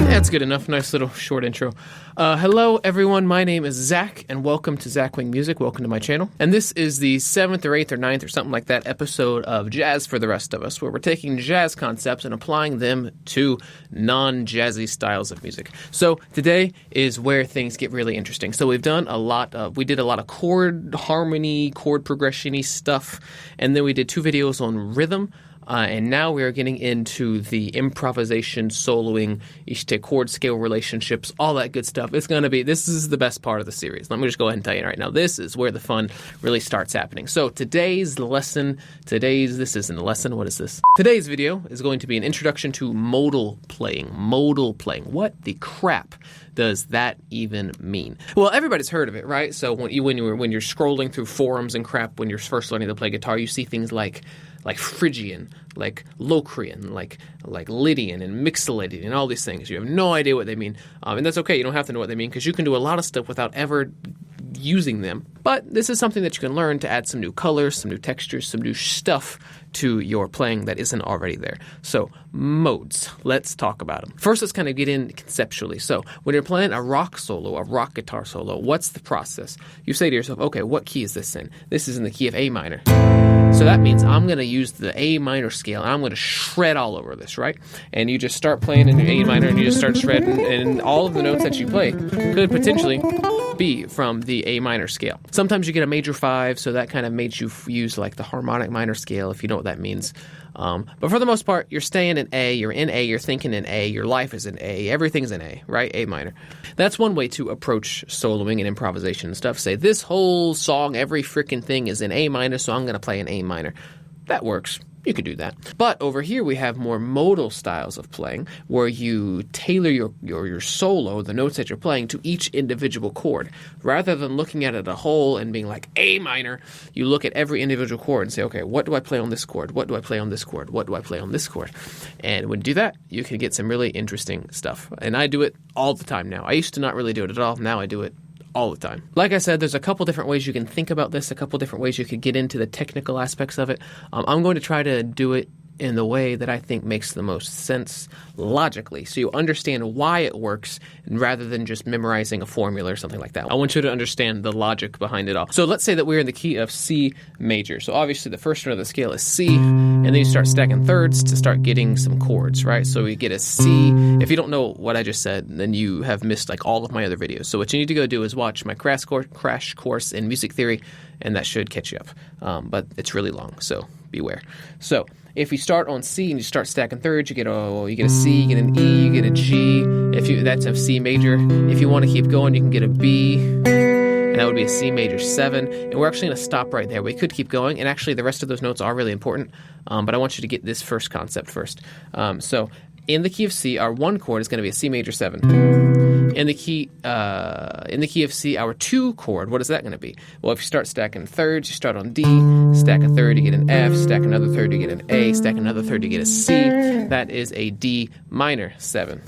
That's good enough. Nice little short intro. Hello, everyone. My name is Zach, and welcome to Zack Wing Music. Welcome to my channel. And this is the 7th or 8th or 9th or something like that episode of Jazz for the Rest of Us, where we're taking jazz concepts and applying them to non-jazzy styles of music. So today is where things get really interesting. So we did a lot of chord harmony, chord progression-y stuff, and then we did 2 videos on rhythm. And now we are getting into the improvisation, soloing, chord scale relationships, all that good stuff. This is the best part of the series. Let me just go ahead and tell you right now. This is where the fun really starts happening. So this isn't a lesson. What is this? Today's video is going to be an introduction to modal playing. Modal playing. What the crap does that even mean? Well, everybody's heard of it, right? So when you're scrolling through forums and crap, when you're first learning to play guitar, you see things like Phrygian, like Locrian, like Lydian and Mixolydian and all these things. You have no idea what they mean. And that's okay. You don't have to know what they mean because you can do a lot of stuff without ever using them. But this is something that you can learn to add some new colors, some new textures, some new stuff to your playing that isn't already there. So modes, let's talk about them. First, let's kind of get in conceptually. So when you're playing a rock solo, a rock guitar solo, what's the process? You say to yourself, okay, what key is this in? This is in the key of A minor. So that means I'm going to use the A minor scale and I'm going to shred all over this, right? And you just start playing in A minor and you just start shredding, and all of the notes that you play could potentially be from the A minor scale. Sometimes you get a major 5, so that kind of makes you use like the harmonic minor scale, if you know what that means. But for the most part, you're staying in A, you're thinking in A, your life is in A, everything's in A, right? A minor. That's one way to approach soloing and improvisation and stuff. Say, this whole song, every freaking thing is in A minor, so I'm going to play in A minor. That works. You could do that. But over here we have more modal styles of playing where you tailor your solo, the notes that you're playing, to each individual chord. Rather than looking at it a whole and being like A minor, you look at every individual chord and say, okay, what do I play on this chord? What do I play on this chord? What do I play on this chord? And when you do that, you can get some really interesting stuff. And I do it all the time now. I used to not really do it at all. Now I do it all the time. Like I said, there's a couple different ways you can think about this, a couple different ways you could get into the technical aspects of it. I'm going to try to do it in the way that I think makes the most sense logically, so you understand why it works rather than just memorizing a formula or something like that. I want you to understand the logic behind it all. So let's say that we're in the key of C major. So obviously the first note of the scale is C, and then you start stacking thirds to start getting some chords, right? So we get a C. If you don't know what I just said, then you have missed like all of my other videos. So what you need to go do is watch my crash course in music theory, and that should catch you up. But it's really long, so beware. So if you start on C and you start stacking thirds, you get a C, you get an E, you get a G. That's a C major. If you want to keep going, you can get a B, and that would be a C major 7. And we're actually going to stop right there. We could keep going, and actually the rest of those notes are really important, but I want you to get this first concept first. So in the key of C, our one chord is going to be a C major 7. In the key of C, our 2 chord, what is that going to be? Well, if you start stacking thirds, you start on D, stack a third, you get an F, stack another third, you get an A, stack another third, you get a C. That is a D minor 7.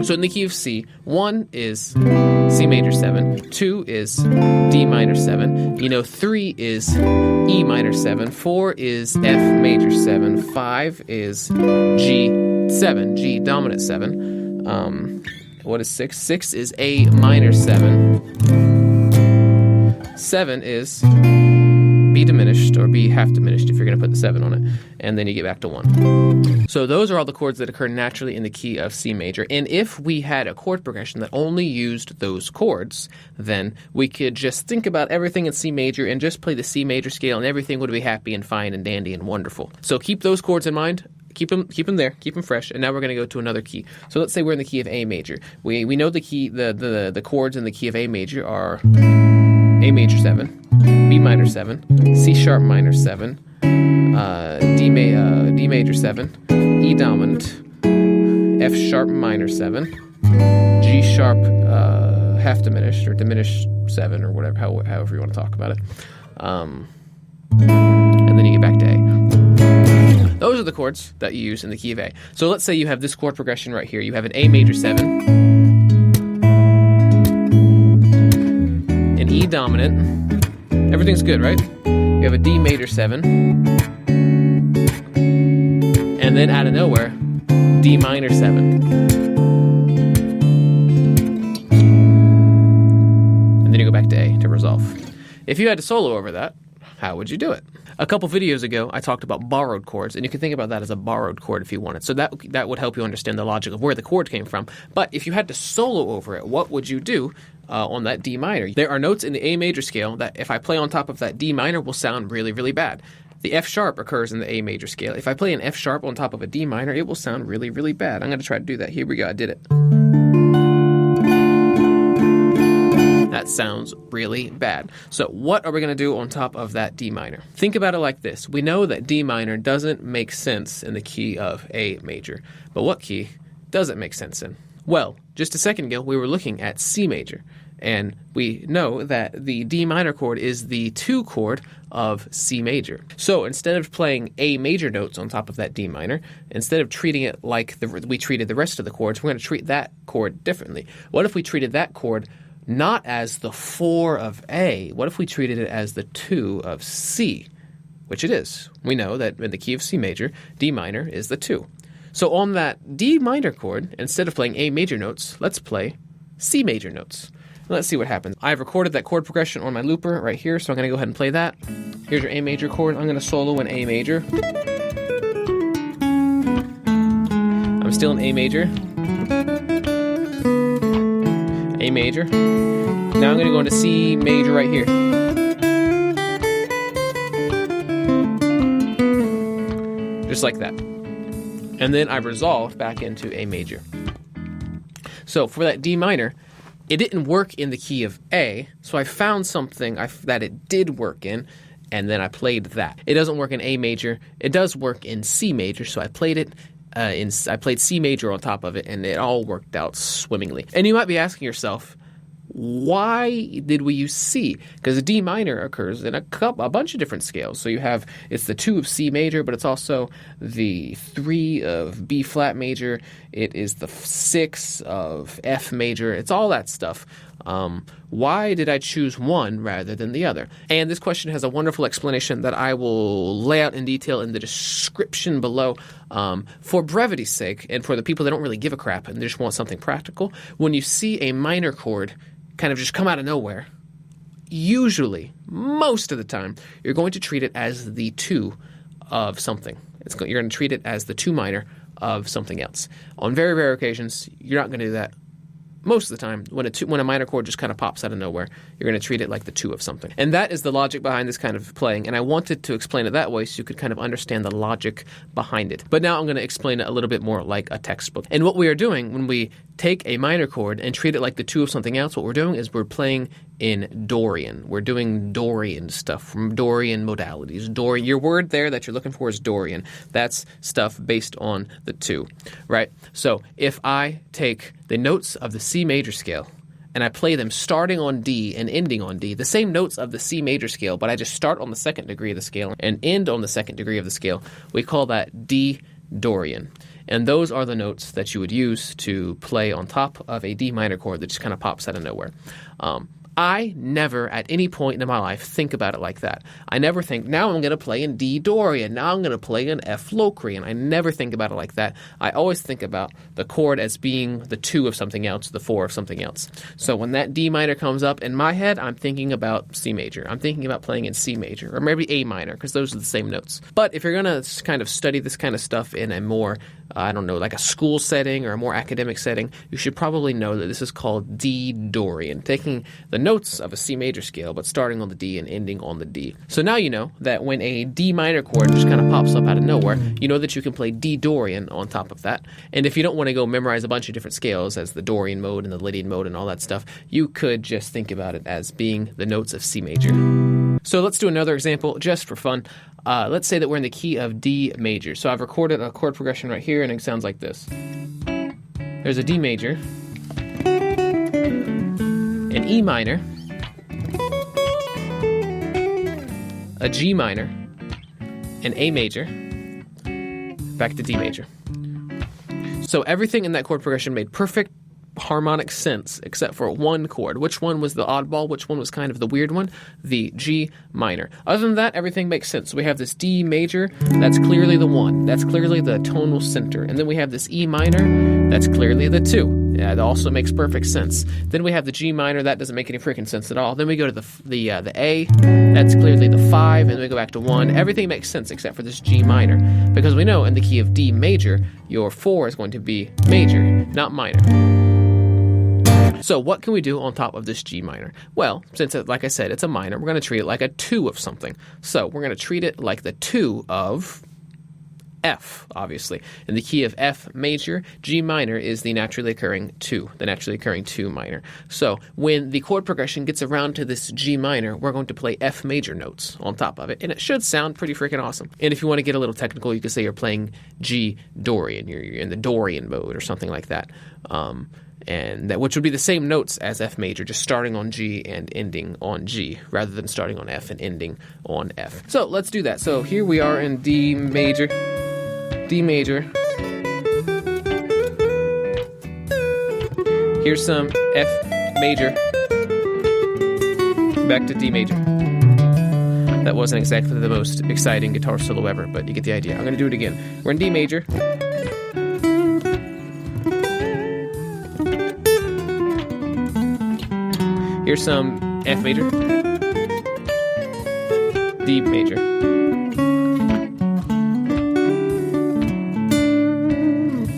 So in the key of C, 1 is C major 7, 2 is D minor 7, 3 is E minor 7, 4 is F major 7, 5 is G 7, G dominant 7. What is 6? 6 is A minor 7. 7 is B diminished, or B half diminished if you're going to put the 7 on it. And then you get back to 1. So those are all the chords that occur naturally in the key of C major. And if we had a chord progression that only used those chords, then we could just think about everything in C major and just play the C major scale, and everything would be happy and fine and dandy and wonderful. So keep those chords in mind. Keep them there. Keep them fresh. And now we're going to go to another key. So let's say we're in the key of A major. We know the key, the chords in the key of A major are A major 7, B minor 7, C sharp minor 7, D major 7, E dominant, F sharp minor 7, G sharp half diminished or diminished 7 or whatever, however you want to talk about it. you back to A. Those are the chords that you use in the key of A. So let's say you have this chord progression right here. You have an A major 7, an E dominant. Everything's good, right? You have a D major 7, and then out of nowhere, D minor 7. And then you go back to A to resolve. If you had to solo over that, how would you do it? A couple videos ago, I talked about borrowed chords, and you can think about that as a borrowed chord if you wanted. So that would help you understand the logic of where the chord came from. But if you had to solo over it, what would you do on that D minor? There are notes in the A major scale that if I play on top of that D minor will sound really, really bad. The F sharp occurs in the A major scale. If I play an F sharp on top of a D minor, it will sound really, really bad. I'm going to try to do that. Here we go. I did it. That sounds really bad. So what are we going to do on top of that D minor? Think about it like this. We know that D minor doesn't make sense in the key of A major. But what key does it make sense in? Well, just a second ago, we were looking at C major. And we know that the D minor chord is the 2 chord of C major. So instead of playing A major notes on top of that D minor, instead of treating it like we treated the rest of the chords, we're going to treat that chord differently. What if we treated that chord not as the 4 of A? What if we treated it as the 2 of C? Which it is. We know that in the key of C major, D minor is the 2. So on that D minor chord, instead of playing A major notes, let's play C major notes. Let's see what happens. I've recorded that chord progression on my looper right here, so I'm going to go ahead and play that. Here's your A major chord. I'm going to solo in A major. I'm still in A major. A major. Now I'm going to go into C major right here. Just like that. And then I resolve back into A major. So for that D minor, it didn't work in the key of A, so I found something that it did work in, and then I played that. It doesn't work in A major. It does work in C major, so I played it. I played C major on top of it, and it all worked out swimmingly. And you might be asking yourself, why did we use C? Because the D minor occurs in a bunch of different scales. So it's the 2 of C major, but it's also the 3 of B flat major. It is the 6 of F major. It's all that stuff. Why did I choose one rather than the other? And this question has a wonderful explanation that I will lay out in detail in the description below. For brevity's sake, and for the people that don't really give a crap and they just want something practical, when you see a minor chord kind of just come out of nowhere, usually, most of the time, you're going to treat it as the 2 of something. You're going to treat it as the 2 minor of something else. On very rare occasions, you're not going to do that. Most of the time, when a minor chord just kind of pops out of nowhere, you're going to treat it like the 2 of something. And that is the logic behind this kind of playing, and I wanted to explain it that way so you could kind of understand the logic behind it. But now I'm going to explain it a little bit more like a textbook. And what we are doing when we take a minor chord and treat it like the 2 of something else, what we're doing is we're playing in Dorian. We're doing Dorian stuff from Dorian modalities. Dorian, your word there that you're looking for is Dorian. That's stuff based on the 2, right? So if I take the notes of the C major scale and I play them starting on D and ending on D, the same notes of the C major scale, but I just start on the 2nd degree of the scale and end on the 2nd degree of the scale, we call that D Dorian. And those are the notes that you would use to play on top of a D minor chord that just kind of pops out of nowhere. I never, at any point in my life, think about it like that. I never think, now I'm going to play in D Dorian, now I'm going to play in F Locrian. I never think about it like that. I always think about the chord as being the 2 of something else, the 4 of something else. So when that D minor comes up in my head, I'm thinking about C major. I'm thinking about playing in C major, or maybe A minor, because those are the same notes. But if you're going to kind of study this kind of stuff in a more, like a school setting or a more academic setting, you should probably know that this is called D Dorian, taking the notes of a C major scale, but starting on the D and ending on the D. So now you know that when a D minor chord just kind of pops up out of nowhere, you know that you can play D Dorian on top of that. And if you don't want to go memorize a bunch of different scales as the Dorian mode and the Lydian mode and all that stuff, you could just think about it as being the notes of C major. So let's do another example just for fun. Let's say that we're in the key of D major. So I've recorded a chord progression right here and it sounds like this. There's a D major, an E minor, a G minor, an A major, back to D major. So everything in that chord progression made perfect harmonic sense except for one chord. Which one was the oddball? Which one was kind of the weird one? The G minor. Other than that, everything makes sense. So we have this D major, that's clearly the 1. That's clearly the tonal center. And then we have this E minor, that's clearly the 2. Yeah, that also makes perfect sense. Then we have the G minor, that doesn't make any freaking sense at all. Then we go to the A, that's clearly the 5, and then we go back to 1. Everything makes sense except for this G minor, because we know in the key of D major, your 4 is going to be major, not minor. So what can we do on top of this G minor? Well, since, like I said, it's a minor, we're going to treat it like a 2 of something. So we're going to treat it like the 2 of F, obviously. In the key of F major, G minor is the naturally occurring 2, the naturally occurring 2 minor. So when the chord progression gets around to this G minor, we're going to play F major notes on top of it, and it should sound pretty freaking awesome. And if you want to get a little technical, you could say you're playing G Dorian, you're in the Dorian mode or something like that. And that, which would be the same notes as F major, just starting on G and ending on G, rather than starting on F and ending on F. So let's do that. So here we are in D major, D major. Here's some F major, back to D major. That wasn't exactly the most exciting guitar solo ever, but you get the idea. I'm going to do it again. We're in D major. Here's some F major, D major.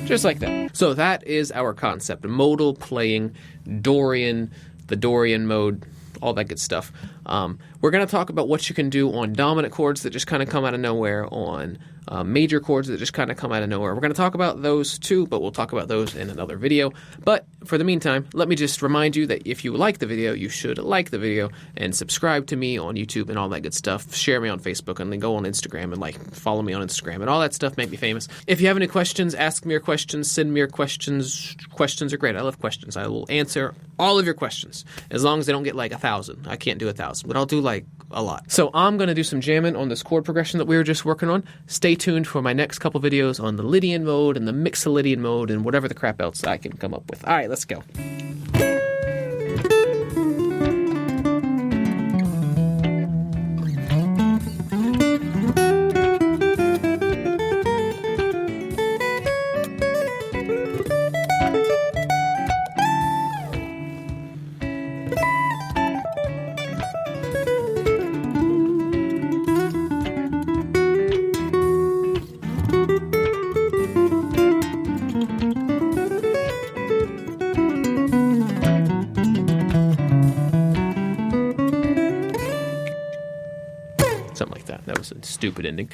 Just like that. So that is our concept. Modal playing, Dorian, the Dorian mode, all that good stuff. We're going to talk about what you can do on dominant chords that just kind of come out of nowhere, on major chords that just kind of come out of nowhere. We're going to talk about those too, but we'll talk about those in another video. But for the meantime, let me just remind you that if you like the video, you should like the video and subscribe to me on YouTube and all that good stuff. Share me on Facebook and then go on Instagram and follow me on Instagram and all that stuff. Make me famous. If you have any questions, ask me your questions, send me your questions. Questions are great. I love questions. I will answer all of your questions as long as they don't get 1,000. I can't do 1,000, but I'll do a lot. So I'm going to do some jamming on this chord progression that we were just working on. Stay tuned for my next couple videos on the Lydian mode and the Mixolydian mode and whatever the crap else I can come up with. All right, let's go. Something like that. That was a stupid ending.